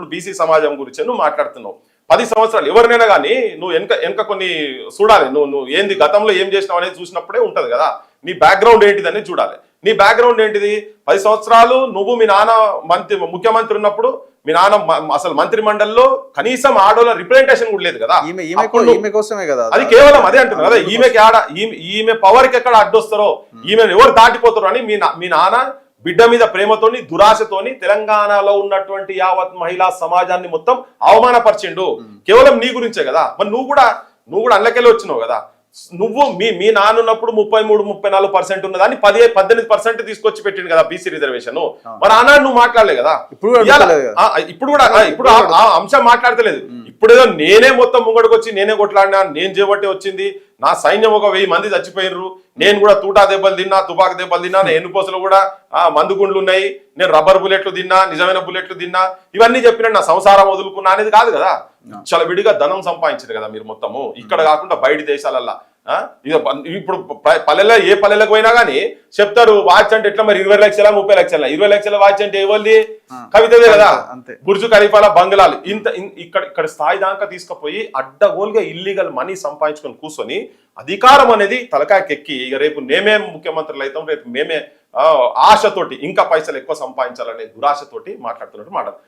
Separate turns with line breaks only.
ఇప్పుడు బీసీ సమాజం గురించి నువ్వు మాట్లాడుతున్నావు 10 సంవత్సరాలు ఎవరినైనా కానీ నువ్వు వెనక కొన్ని చూడాలి, నువ్వు ఏంది గతంలో ఏం చేసినావు అనేది చూసినప్పుడే ఉంటది కదా నీ బ్యాక్గ్రౌండ్ ఏంటిది అనేది చూడాలి. నీ బ్యాక్గ్రౌండ్ ఏంటిది? 10 సంవత్సరాలు నువ్వు మీ నాన్న ముఖ్యమంత్రి ఉన్నప్పుడు మీ నాన్న అసలు మంత్రి మండలిలో కనీసం ఆడోళ్ళ రిప్రజెంటేషన్ కూడా లేదు కదా. అది కేవలం అదే అంటున్నారు కదా, ఈమె పవర్ కి ఎక్కడ అడ్డొస్తారో ఈమె ఎవరు దాటిపోతారో అని మీ నాన్న బిడ్డ మీద ప్రేమతోని దురాశతోని తెలంగాణలో ఉన్నటువంటి యావత్ మహిళా సమాజాన్ని మొత్తం అవమానపరిచిండు. కేవలం నీ గురించే కదా. మరి నువ్వు కూడా అందులోకెళ్ళి వచ్చినావు కదా. నువ్వు మీ నాన్నున్నప్పుడు 33-34% ఉన్నదాన్ని 18% తీసుకొచ్చి పెట్టిండు కదా బీసీ రిజర్వేషన్. మరి ఆనాడు నువ్వు మాట్లాడలే కదా, ఇప్పుడు ఆ అంశం మాట్లాడతలేదు. ఇప్పుడేదో నేనే మొత్తం ముంగడికి వచ్చి నేనే కొట్లాడినా, నేను చేపట్టి వచ్చింది, నా సైన్యం ఒక 1000 మంది చచ్చిపోయినరు, నేను కూడా తూటా దెబ్బలు తిన్నా, తుపాకు దెబ్బలు తిన్నా, ఎన్నుకోసలు కూడా మందుగుండ్లు ఉన్నాయి, నేను రబ్బర్ బుల్లెట్లు తిన్నా, నిజమైన బుల్లెట్లు తిన్నా, ఇవన్నీ చెప్పిన నా సంసారం వదులుకున్నా అనేది కాదు కదా. చాలా విడిగా ధనం సంపాదించారు కదా మీరు మొత్తము, ఇక్కడ కాకుండా బయట దేశాలల్లా. ఇప్పుడు పల్లెల్లో ఏ పల్లెలకు పోయినా కానీ చెప్తారు వాచ్ అంటే ఎట్లా మరి 20 లక్షల 30 లక్షల 20 లక్షల వాచ్ అంటే ఎవరిది? కవితదే కదా. బుర్జు ఖలీఫాల బంగ్లాలు ఇక్కడ స్థాయి దాకా తీసుకుపోయి అడ్డగోలుగా ఇల్లీగల్ మనీ సంపాదించుకొని కూర్చొని అధికారం అనేది తలకాయకెక్కి ఇక రేపు మేమే ముఖ్యమంత్రులు అవుతాం, రేపు మేమే ఆశతోటి ఇంకా పైసలు ఎక్కువ సంపాదించాలనే దురాశతోటి మాట్లాడుతున్నట్టు మాట.